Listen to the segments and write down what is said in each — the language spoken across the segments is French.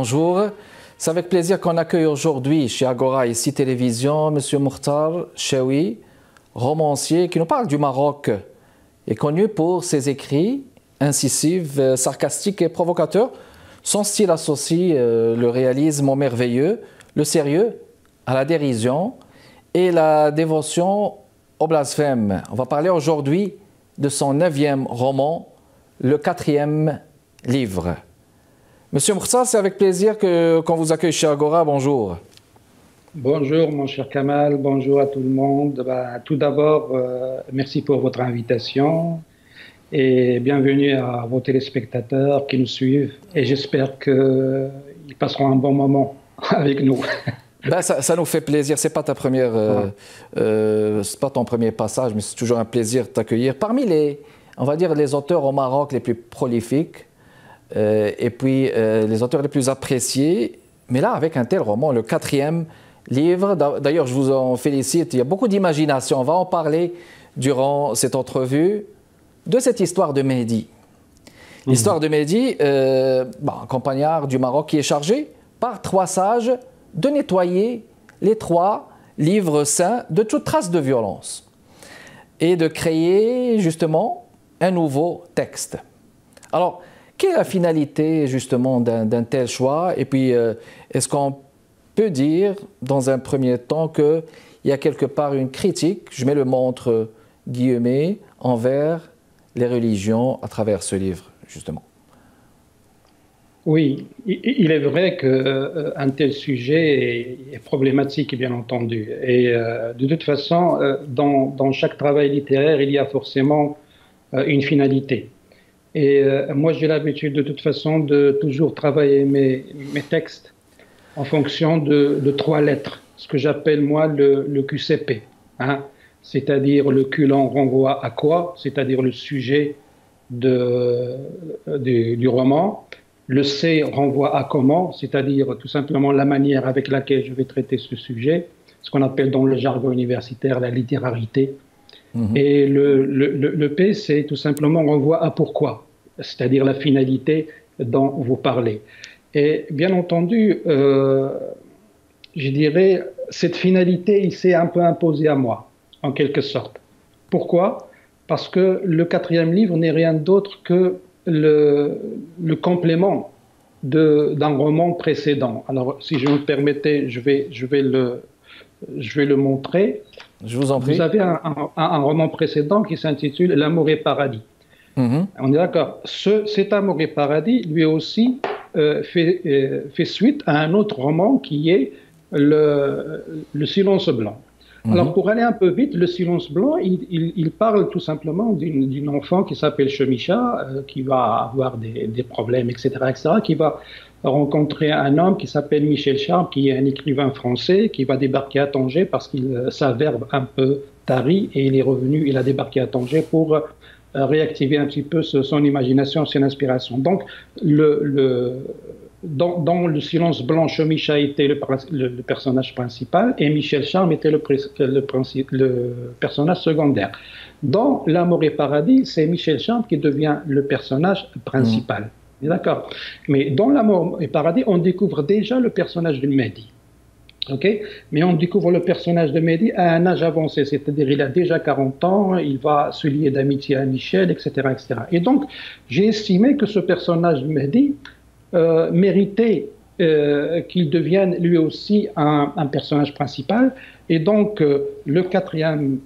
bonjour. C'est avec plaisir qu'on accueille aujourd'hui chez Agora ici Télévision M. Mokhtar Chewi, romancier qui nous parle du Maroc, est connu pour ses écrits incisifs, sarcastiques et provocateurs. Son style associe le réalisme au merveilleux, le sérieux à la dérision et la dévotion au blasphème. On va parler aujourd'hui de son 9e roman, le 4e livre. Monsieur Mokhtar, c'est avec plaisir qu'on vous accueille chez Agora. Bonjour. Bonjour mon cher Kamal, bonjour à tout le monde. Tout d'abord, merci pour votre invitation et bienvenue à vos téléspectateurs qui nous suivent. Et j'espère qu'ils passeront un bon moment avec nous. Ça nous fait plaisir. C'est pas ta première, c'est pas ton premier passage, mais c'est toujours un plaisir de t'accueillir. Parmi on va dire, les auteurs au Maroc les plus prolifiques et puis les auteurs les plus appréciés, mais là, avec un tel roman, le 4e livre, d'ailleurs, je vous en félicite, il y a beaucoup d'imagination. On va en parler durant cette entrevue de cette histoire de Mehdi. L'histoire de Mehdi, un campagnard du Maroc qui est chargé par 3 sages de nettoyer les 3 livres saints de toute trace de violence et de créer justement un nouveau texte. Alors, quelle est la finalité justement d'un tel choix? Et puis, est-ce qu'on peut dire dans un premier temps qu'il y a quelque part une critique, je mets le mot entre guillemets, envers les religions à travers ce livre, justement? Oui, il est vrai qu'un tel sujet est problématique, bien entendu. Et de toute façon, dans chaque travail littéraire, il y a forcément une finalité. Et moi, j'ai l'habitude de toute façon de toujours travailler mes textes en fonction de 3 lettres, ce que j'appelle moi le QCP. C'est-à-dire le Q renvoie à quoi? C'est-à-dire le sujet du roman. Le C renvoie à comment, c'est-à-dire tout simplement la manière avec laquelle je vais traiter ce sujet, ce qu'on appelle dans le jargon universitaire la littérarité. Et le P, c'est tout simplement renvoie à pourquoi, c'est-à-dire la finalité dont vous parlez. Et bien entendu, je dirais, cette finalité, il s'est un peu imposée à moi, en quelque sorte. Pourquoi? Parce que le 4e livre n'est rien d'autre que le complément d'un roman précédent. Alors, si je me permettais, je vais le montrer. Je vous en prie. Vous avez un roman précédent qui s'intitule L'amour et paradis. On est d'accord. Cet Amour et paradis, lui aussi, fait suite à un autre roman qui est le Silence blanc. Alors, pour aller un peu vite, le Silence blanc, il parle tout simplement d'une enfant qui s'appelle Chemicha, qui va avoir des problèmes, etc., qui va rencontrer un homme qui s'appelle Michel Charme, qui est un écrivain français, qui va débarquer à Tanger parce qu'il s'avère un peu tari, et il a débarqué à Tanger pour réactiver un petit peu son imagination, son inspiration. Donc, dans le Silence blanc, Chemicha était le personnage principal et Michel Charme était le personnage secondaire. Dans L'amour et paradis, c'est Michel Charme qui devient le personnage principal. D'accord. Mais dans L'amour et paradis, on découvre déjà le personnage de Mehdi. Mais on découvre le personnage de Mehdi à un âge avancé, c'est-à-dire il a déjà 40 ans, il va se lier d'amitié à Michel, etc., etc. Et donc, j'ai estimé que ce personnage de Mehdi méritait qu'il devienne lui aussi un personnage principal. Et donc, le 4e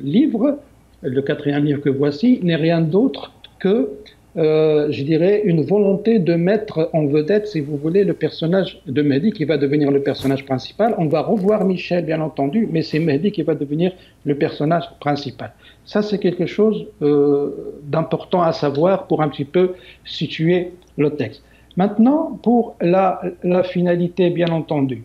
livre que voici, n'est rien d'autre que je dirais, une volonté de mettre en vedette, si vous voulez, le personnage de Mehdi qui va devenir le personnage principal. On va revoir Michel, bien entendu, mais c'est Mehdi qui va devenir le personnage principal. Ça, c'est quelque chose d'important à savoir pour un petit peu situer le texte. Maintenant, pour la finalité, bien entendu.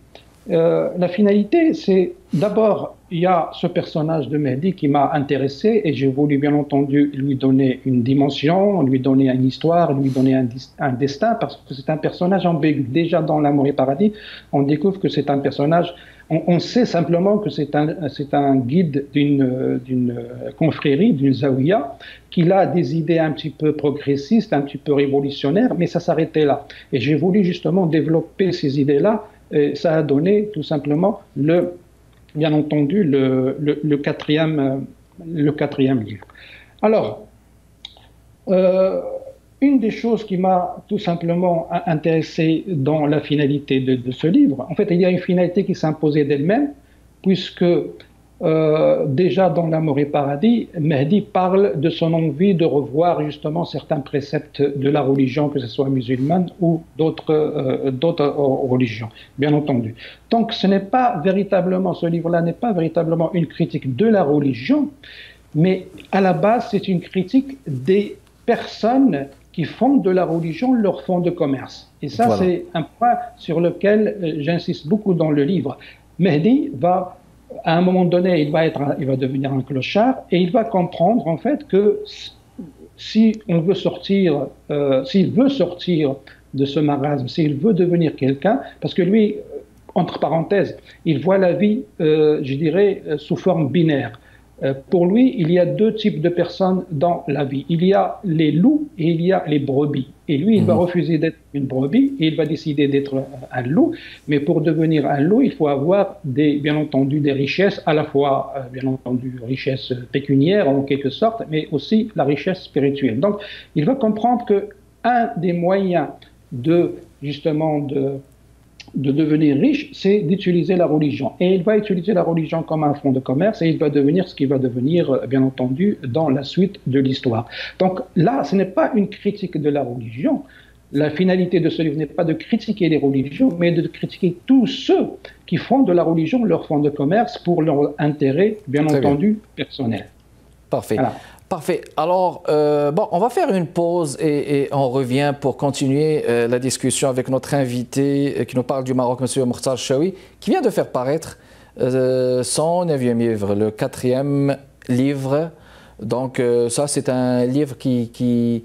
La finalité, c'est d'abord, il y a ce personnage de Mehdi qui m'a intéressé et j'ai voulu bien entendu lui donner une dimension, lui donner une histoire, lui donner un destin parce que c'est un personnage ambigu. Déjà dans L'amour et paradis, on découvre que c'est un personnage On sait simplement que c'est un guide d'une confrérie, d'une zaouïa, qui a des idées un petit peu progressistes, un petit peu révolutionnaires, mais ça s'arrêtait là. Et j'ai voulu justement développer ces idées-là, et ça a donné tout simplement, bien entendu, le quatrième livre. Alors, une des choses qui m'a tout simplement intéressé dans la finalité de ce livre, en fait, il y a une finalité qui s'imposait d'elle-même, puisque déjà dans L'amour et paradis, Mehdi parle de son envie de revoir justement certains préceptes de la religion, que ce soit musulmane ou d'autres religions, bien entendu. Donc ce livre-là n'est pas véritablement une critique de la religion, mais à la base, c'est une critique des personnes qui font de la religion leur fonds de commerce. Et ça, voilà, c'est un point sur lequel j'insiste beaucoup dans le livre. Mehdi va, à un moment donné, il va devenir un clochard et il va comprendre en fait que s'il veut sortir de ce marasme, s'il veut devenir quelqu'un, parce que lui, entre parenthèses, il voit la vie, je dirais, sous forme binaire. Pour lui, il y a deux types de personnes dans la vie. Il y a les loups et il y a les brebis. Et lui, il va refuser d'être une brebis et il va décider d'être un loup. Mais pour devenir un loup, il faut avoir bien entendu des richesses, à la fois, bien entendu, richesses pécuniaires en quelque sorte, mais aussi la richesse spirituelle. Donc, il va comprendre qu'un des moyens justement de devenir riche, c'est d'utiliser la religion. Et il va utiliser la religion comme un fonds de commerce et il va devenir ce qu'il va devenir, bien entendu, dans la suite de l'histoire. Donc là, ce n'est pas une critique de la religion. La finalité de ce livre n'est pas de critiquer les religions, mais de critiquer tous ceux qui font de la religion leur fonds de commerce pour leur intérêt, bien entendu, personnel. Parfait. Voilà. Parfait. Alors, on va faire une pause et on revient pour continuer la discussion avec notre invité qui nous parle du Maroc, M. Mokhtar Chaoui, qui vient de faire paraître son 9e livre, le 4e livre. Donc, ça, c'est un livre qui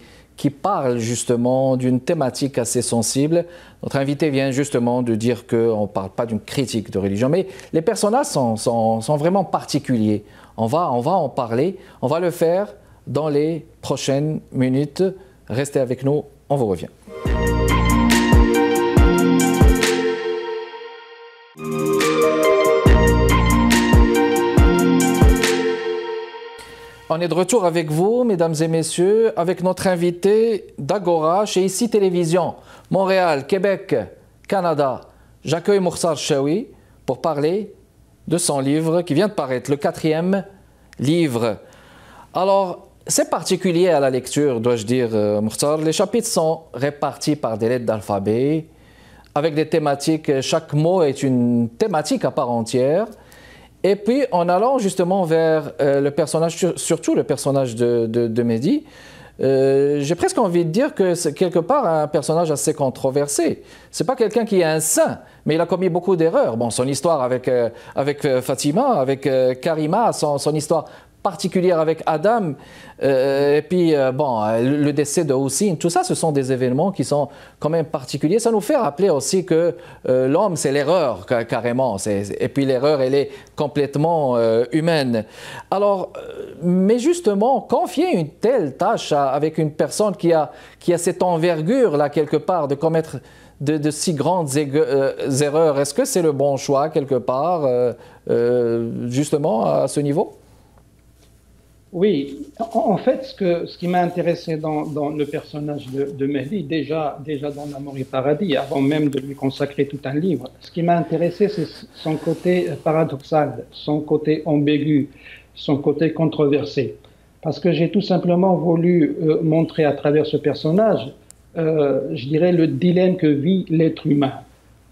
parle justement d'une thématique assez sensible. Notre invité vient justement de dire qu'on ne parle pas d'une critique de religion, mais les personnages sont vraiment particuliers. On va en parler, on va le faire dans les prochaines minutes. Restez avec nous, on vous revient. On est de retour avec vous, mesdames et messieurs, avec notre invité d'Agora chez ICI Télévision, Montréal, Québec, Canada. J'accueille Mokhtar Chaoui pour parler de son livre qui vient de paraître, le 4e livre. Alors, c'est particulier à la lecture, dois-je dire, Mokhtar. Les chapitres sont répartis par des lettres d'alphabet, avec des thématiques. Chaque mot est une thématique à part entière. Et puis, en allant justement vers le personnage, surtout le personnage de Mehdi, j'ai presque envie de dire que c'est quelque part un personnage assez controversé. C'est pas quelqu'un qui est un saint, mais il a commis beaucoup d'erreurs. Bon, son histoire avec Fatima, avec Karima, son histoire particulière avec Adam, et puis le décès de Houssine, tout ça, ce sont des événements qui sont quand même particuliers. Ça nous fait rappeler aussi que l'homme, c'est l'erreur, carrément. Et puis l'erreur, elle est complètement humaine. Alors, mais justement, confier une telle tâche avec une personne qui a cette envergure-là, quelque part, de commettre de si grandes erreurs, est-ce que c'est le bon choix, quelque part, justement, à ce niveau? Oui, en fait, ce qui m'a intéressé dans le personnage de Mehdi, déjà dans L'amour et paradis, avant même de lui consacrer tout un livre, ce qui m'a intéressé, c'est son côté paradoxal, son côté ambigu, son côté controversé. Parce que j'ai tout simplement voulu montrer à travers ce personnage, je dirais, le dilemme que vit l'être humain.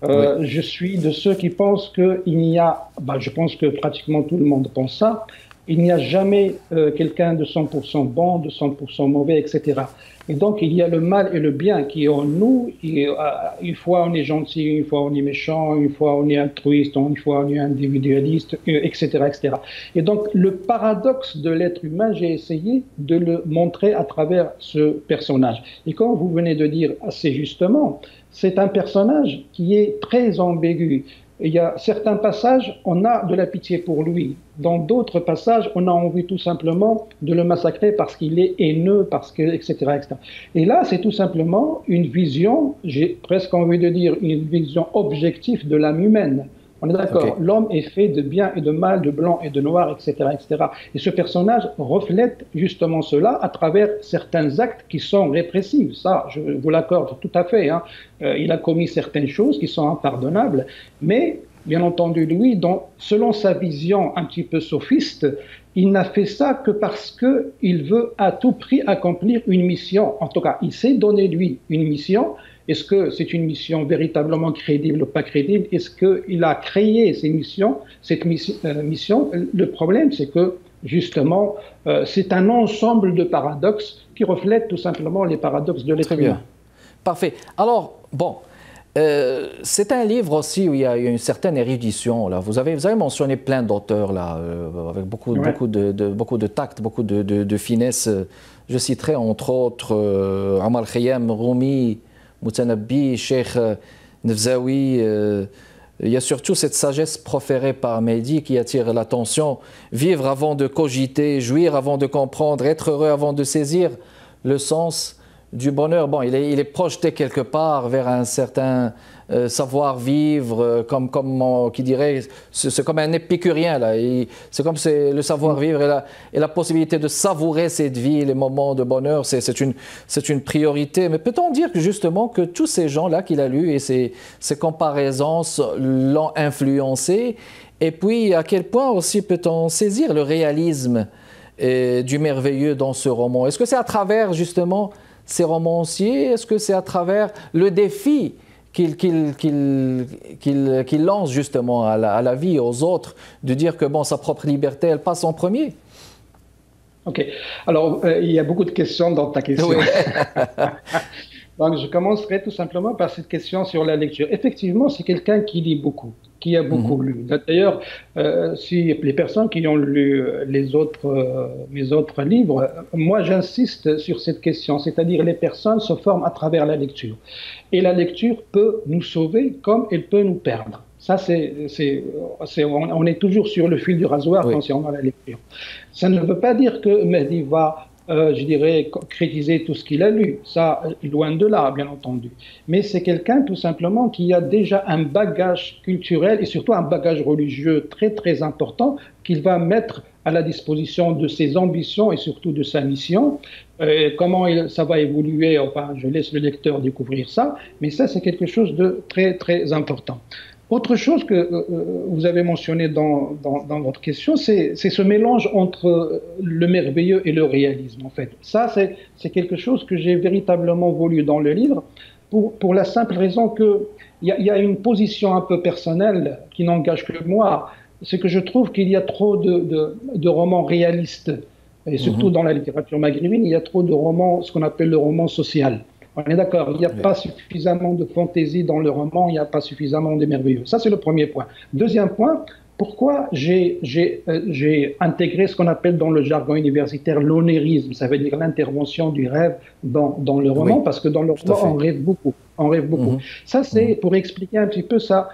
Oui. Je suis de ceux qui pensent qu'il n'y a, je pense que pratiquement tout le monde pense ça, il n'y a jamais quelqu'un de 100% bon, de 100% mauvais, etc. Et donc, il y a le mal et le bien qui est en nous. Et, une fois on est gentil, une fois on est méchant, une fois on est altruiste, une fois on est individualiste, etc., etc. Et donc, le paradoxe de l'être humain, j'ai essayé de le montrer à travers ce personnage. Et comme vous venez de dire assez justement, c'est un personnage qui est très ambigu. il y a certains passages, on a de la pitié pour lui. Dans d'autres passages, on a envie tout simplement de le massacrer parce qu'il est haineux, parce que, etc., etc. Et là, c'est tout simplement une vision, j'ai presque envie de dire, une vision objective de l'âme humaine. On est d'accord, okay. L'homme est fait de bien et de mal, de blanc et de noir, etc., etc. Et ce personnage reflète justement cela à travers certains actes qui sont répressifs. Ça, je vous l'accorde tout à fait. Hein. Il a commis certaines choses qui sont impardonnables, mais bien entendu, lui, selon sa vision un petit peu sophiste, il n'a fait ça que parce qu'il veut à tout prix accomplir une mission. En tout cas, il s'est donné, lui, une mission. Est-ce que c'est une mission véritablement crédible ou pas crédible? Est-ce qu'il a créé cette mission? Le problème, c'est que, justement, c'est un ensemble de paradoxes qui reflètent tout simplement les paradoxes de l'être humain. Parfait. Alors, bon, c'est un livre aussi où il y a une certaine érudition. Là. Vous avez mentionné plein d'auteurs, là, avec beaucoup de tact, beaucoup de finesse. Je citerai entre autres Amal Khayyam, Rumi, Moutanabbi, Cheikh Nefzaoui. Il y a surtout cette sagesse proférée par Mehdi qui attire l'attention. Vivre avant de cogiter, jouir avant de comprendre, être heureux avant de saisir le sens du bonheur. Bon, il est projeté quelque part vers un certain savoir-vivre, comme qui dirait, c'est comme un épicurien, là. C'est comme le savoir-vivre et la possibilité de savourer cette vie, les moments de bonheur, c'est une priorité. Mais peut-on dire que justement que tous ces gens-là qu'il a lus et ces comparaisons l'ont influencé? Et puis, à quel point aussi peut-on saisir le réalisme du merveilleux dans ce roman? Est-ce que c'est à travers justement ces romanciers? Est-ce que c'est à travers le défi qu'il lance justement à la vie, aux autres, de dire que bon, sa propre liberté, elle passe en premier? Ok. Alors, il y a beaucoup de questions dans ta question. Oui. Donc, je commencerai tout simplement par cette question sur la lecture. Effectivement, c'est quelqu'un qui lit beaucoup, qui a beaucoup lu. D'ailleurs, si les personnes qui ont lu mes autres livres, moi j'insiste sur cette question, c'est-à-dire les personnes se forment à travers la lecture. Et la lecture peut nous sauver comme elle peut nous perdre. Ça, on est toujours sur le fil du rasoir concernant la lecture. Ça ne veut pas dire que Mehdi va je dirais, critiquer tout ce qu'il a lu. Ça, loin de là, bien entendu. Mais c'est quelqu'un, tout simplement, qui a déjà un bagage culturel et surtout un bagage religieux très, très important qu'il va mettre à la disposition de ses ambitions et surtout de sa mission. Comment ça va évoluer, enfin, je laisse le lecteur découvrir ça, mais ça, c'est quelque chose de très, très important. Autre chose que vous avez mentionné dans votre question, c'est ce mélange entre le merveilleux et le réalisme, en fait. Ça, c'est quelque chose que j'ai véritablement voulu dans le livre, pour la simple raison qu'il y a une position un peu personnelle qui n'engage que moi. C'est que je trouve qu'il y a trop de romans réalistes, et surtout dans la littérature maghrébine, il y a trop de romans, ce qu'on appelle le roman social. On est d'accord, il n'y a pas suffisamment de fantaisie dans le roman, il n'y a pas suffisamment de merveilleux. Ça, c'est le premier point. Deuxième point, pourquoi j'ai intégré ce qu'on appelle dans le jargon universitaire l'onérisme, ça veut dire l'intervention du rêve dans le roman, parce que dans le roman, on rêve beaucoup. On rêve beaucoup. Ça, c'est pour expliquer un petit peu sa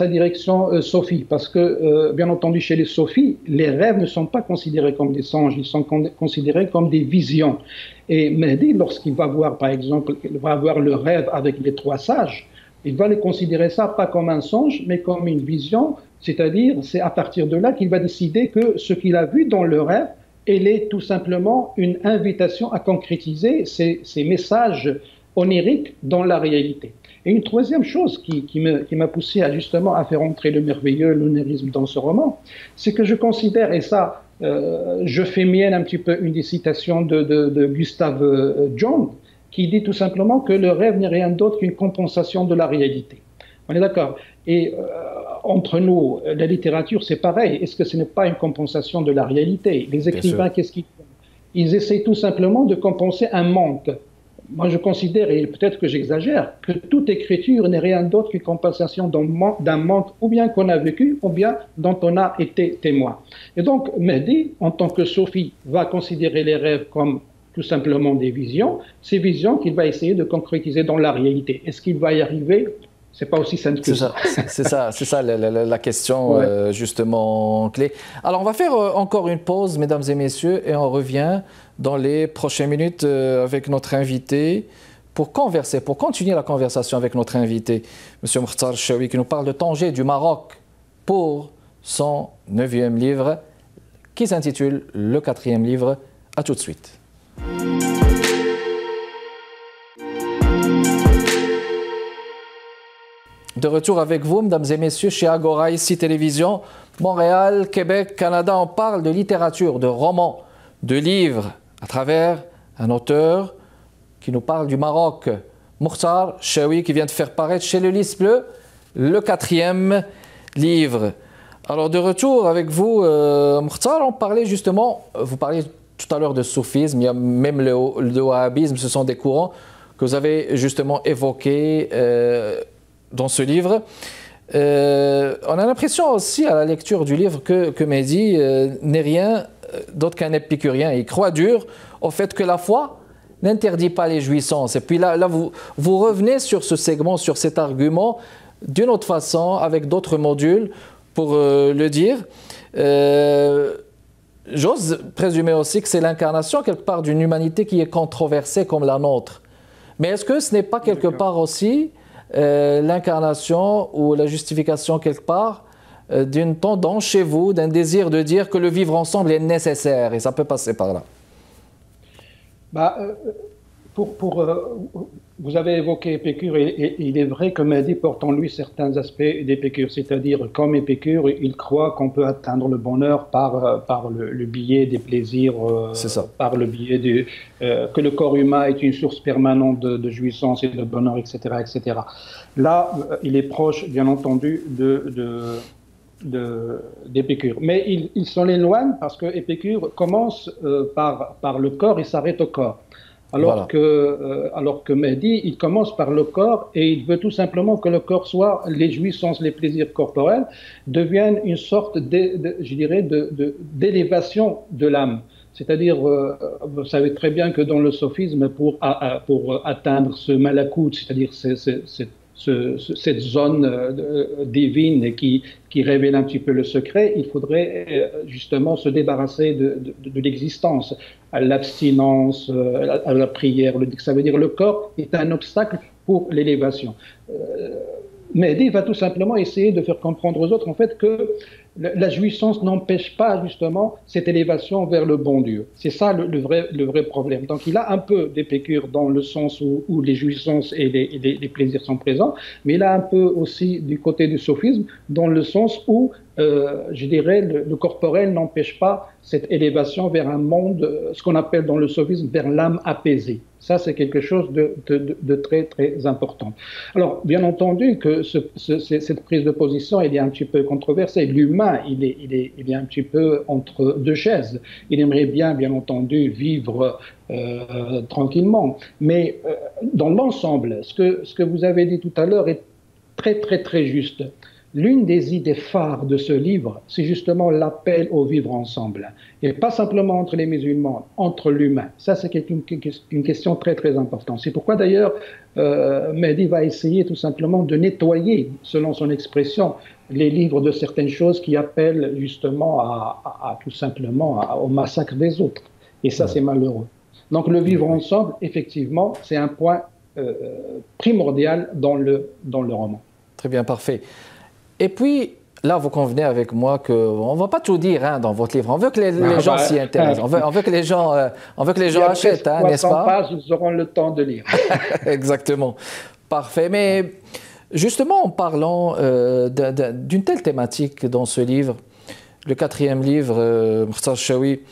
direction sophie, parce que, bien entendu, chez les sophies, les rêves ne sont pas considérés comme des songes, ils sont considérés comme des visions. Et Mehdi, lorsqu'il va voir, par exemple, il va avoir le rêve avec les trois sages, il va les considérer ça pas comme un songe, mais comme une vision, c'est-à-dire, c'est à partir de là qu'il va décider que ce qu'il a vu dans le rêve, elle est tout simplement une invitation à concrétiser ces messages oniriques dans la réalité. Et une troisième chose qui m'a poussé justement à faire entrer le merveilleux, l'onirisme dans ce roman, c'est que je considère, et ça, je fais mienne un petit peu une des citations de Gustav Jung, qui dit tout simplement que le rêve n'est rien d'autre qu'une compensation de la réalité. On est d'accord? Et entre nous, la littérature, c'est pareil. Est-ce que ce n'est pas une compensation de la réalité? Les écrivains, qu'est-ce qu'ils font? Ils essaient tout simplement de compenser un manque. Moi, je considère, et peut-être que j'exagère, que toute écriture n'est rien d'autre qu'une compensation d'un manque ou bien qu'on a vécu, ou bien dont on a été témoin. Et donc, Mehdi, en tant que Sophie, va considérer les rêves comme tout simplement des visions, ces visions qu'il va essayer de concrétiser dans la réalité. Est-ce qu'il va y arriver? C'est pas aussi simple que ça. C'est ça la question ouais. Justement clé. Alors on va faire encore une pause, mesdames et messieurs, et on revient dans les prochaines minutes avec notre invité pour converser, pour continuer la conversation avec notre invité, M. Mokhtar Chaoui, qui nous parle de Tanger, du Maroc, pour son 9e livre, qui s'intitule Le 4e livre. À tout de suite. De retour avec vous, mesdames et messieurs, chez Agora, ici Télévision, Montréal, Québec, Canada. On parle de littérature, de romans, de livres, à travers un auteur qui nous parle du Maroc, Mokhtar Chaoui, qui vient de faire paraître chez le Lys Bleu le 4e livre. Alors, de retour avec vous, Mokhtar, on parlait justement, vous parliez tout à l'heure de soufisme, il y a même le wahhabisme, ce sont des courants que vous avez justement évoqués dans ce livre. On a l'impression aussi à la lecture du livre que Mehdi n'est rien d'autre qu'un épicurien. Il croit dur au fait que la foi n'interdit pas les jouissances. Et puis là vous revenez sur ce segment, sur cet argument, d'une autre façon, avec d'autres modules, pour le dire. J'ose présumer aussi que c'est l'incarnation quelque part d'une humanité qui est controversée comme la nôtre. Mais est-ce que ce n'est pas quelque part aussi l'incarnation ou la justification quelque part d'une tendance chez vous, d'un désir de dire que le vivre ensemble est nécessaire et ça peut passer par là? Vous avez évoqué Épicure et il est vrai que Mehdi porte en lui certains aspects d'Épicure, c'est-à-dire comme Épicure, il croit qu'on peut atteindre le bonheur par le biais des plaisirs, par le biais que le corps humain est une source permanente de jouissance et de bonheur, etc., etc. Là, il est proche, bien entendu, d'Épicure. Mais il s'en éloigne parce que Épicure commence par le corps et s'arrête au corps. Alors que Mehdi, il commence par le corps et il veut tout simplement que le corps soit, les jouissances, les plaisirs corporels deviennent une sorte d'élévation de l'âme. C'est-à-dire, vous savez très bien que dans le sophisme, pour atteindre ce malakout, c'est-à-dire cette zone divine qui révèle un petit peu le secret, il faudrait justement se débarrasser de l'existence, à l'abstinence, à la prière. Ça veut dire que le corps est un obstacle pour l'élévation. Mehdi va tout simplement essayer de faire comprendre aux autres en fait que la jouissance n'empêche pas justement cette élévation vers le bon Dieu. C'est ça le vrai problème. Donc il a un peu d'Épicure dans le sens où les jouissances et les plaisirs sont présents, mais il a un peu aussi du côté du sophisme dans le sens où je dirais le corporel n'empêche pas cette élévation vers un monde, ce qu'on appelle dans le sophisme, vers l'âme apaisée. Ça, c'est quelque chose de très, très important. Alors, bien entendu que cette prise de position, elle est un petit peu controversée. L'humain, il est un petit peu entre deux chaises. Il aimerait bien entendu, vivre tranquillement. Mais dans l'ensemble, ce que vous avez dit tout à l'heure est très, très, très juste. L'une des idées phares de ce livre, c'est justement l'appel au vivre ensemble. Et pas simplement entre les musulmans, entre l'humain. Ça, c'est une question très, très importante. C'est pourquoi, d'ailleurs, Mehdi va essayer tout simplement de nettoyer, selon son expression, les livres de certaines choses qui appellent justement tout simplement au massacre des autres. Et ça, c'est malheureux. Donc, le vivre ensemble, effectivement, c'est un point primordial dans le roman. Très bien, parfait. Et puis, là, vous convenez avec moi qu'on ne va pas tout dire dans votre livre. On veut que les gens s'y intéressent. On veut que les gens, achètent, n'est-ce pas? Pages, ils auront le temps de lire. Exactement. Parfait. Mais justement, en parlant d'une telle thématique dans ce livre, le 4e livre, Mokhtar Chaoui,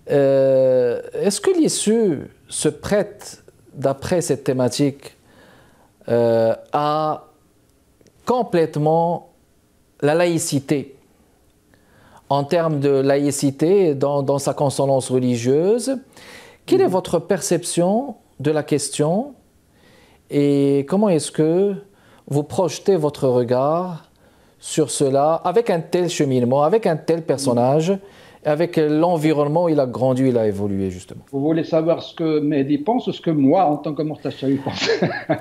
est-ce que l'issue se prête, d'après cette thématique, à complètement la laïcité, en termes de laïcité dans sa consonance religieuse? Quelle est votre perception de la question et comment est-ce que vous projetez votre regard sur cela avec un tel cheminement, avec un tel personnage avec l'environnement, il a grandi, il a évolué, justement. Vous voulez savoir ce que Mehdi pense ou ce que moi, en tant que Mortachawi, pense?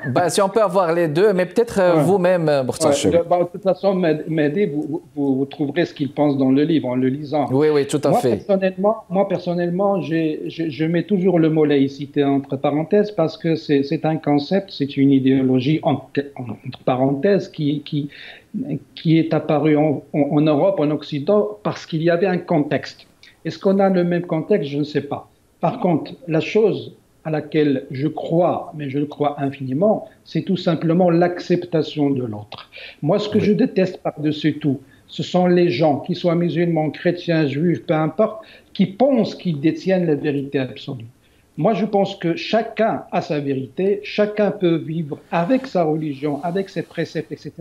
Ben, si on peut avoir les deux, mais peut-être vous-même, Mortachawi. De toute façon, Mehdi, vous trouverez ce qu'il pense dans le livre, en le lisant. Oui, oui, tout à fait. Moi, personnellement, je mets toujours le mot laïcité entre parenthèses parce que c'est un concept, c'est une idéologie, entre parenthèses, qui est apparu en Europe, en Occident, parce qu'il y avait un contexte. Est-ce qu'on a le même contexte? Je ne sais pas. Par contre, la chose à laquelle je crois, mais je le crois infiniment, c'est tout simplement l'acceptation de l'autre. Moi, ce que je déteste par-dessus tout, ce sont les gens, qu'ils soient musulmans, chrétiens, juifs, peu importe, qui pensent qu'ils détiennent la vérité absolue. Moi, je pense que chacun a sa vérité, chacun peut vivre avec sa religion, avec ses préceptes, etc.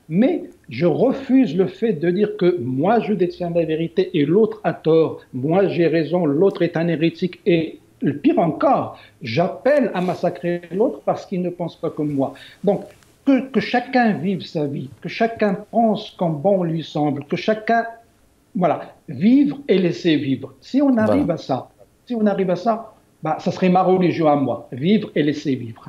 Mais je refuse le fait de dire que moi, je détiens la vérité et l'autre a tort. Moi, j'ai raison, l'autre est un hérétique. Et le pire encore, j'appelle à massacrer l'autre parce qu'il ne pense pas comme moi. Donc, que chacun vive sa vie, que chacun pense comme bon lui semble, que chacun, voilà, vivre et laisser vivre. Si on arrive à ça, bah, ça serait ma religion à moi, vivre et laisser vivre.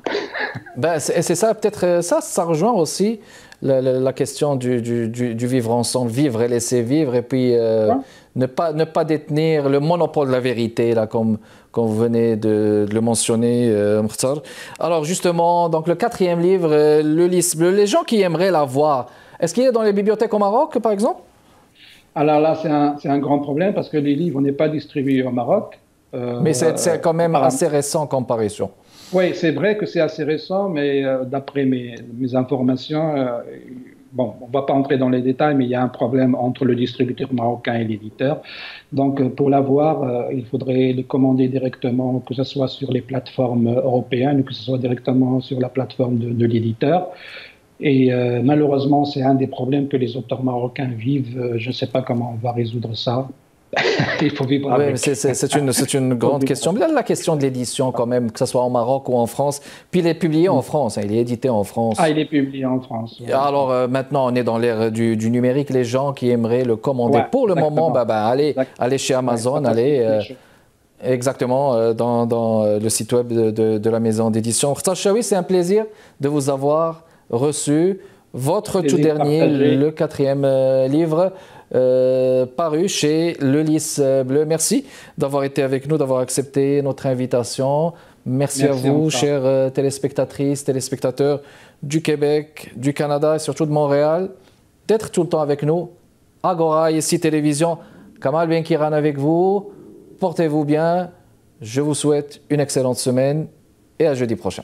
Ben, c'est ça, peut-être ça rejoint aussi la question du vivre ensemble, vivre et laisser vivre, et puis ne pas détenir le monopole de la vérité, là, comme vous venez de le mentionner, Mkhtar. Alors justement, donc le 4e livre, le Lys bleu, les gens qui aimeraient l'avoir, est-ce qu'il est dans les bibliothèques au Maroc, par exemple? Alors là, c'est un grand problème parce que les livres n'est pas distribués au Maroc. Mais c'est quand même assez récent en comparaison. Oui, c'est vrai que c'est assez récent, mais d'après mes informations, bon, on ne va pas entrer dans les détails, mais il y a un problème entre le distributeur marocain et l'éditeur. Donc, pour l'avoir, il faudrait le commander directement, que ce soit sur les plateformes européennes ou que ce soit directement sur la plateforme de l'éditeur. Et malheureusement, c'est un des problèmes que les auteurs marocains vivent. Je ne sais pas comment on va résoudre ça. Il faut vivre avec. C'est une grande question. Mais là, la question de l'édition, quand même, que ce soit en Maroc ou en France, puis il est publié en France, hein, il est édité en France. Ah, il est publié en France. Ouais. Alors maintenant, on est dans l'ère du numérique. Les gens qui aimeraient le commander, pour le moment, allez chez Amazon, exactement, dans le site web de la maison d'édition. Mkhtar Chaoui, c'est un plaisir de vous avoir reçu. Votre tout dernier, le 4e livre, paru chez Le Lys bleu. Merci d'avoir été avec nous, d'avoir accepté notre invitation. Merci à vous, chères téléspectatrices, téléspectateurs du Québec, du Canada et surtout de Montréal, d'être tout le temps avec nous. Agora, ici Télévision, Kamal Benkiran avec vous. Portez-vous bien. Je vous souhaite une excellente semaine et à jeudi prochain.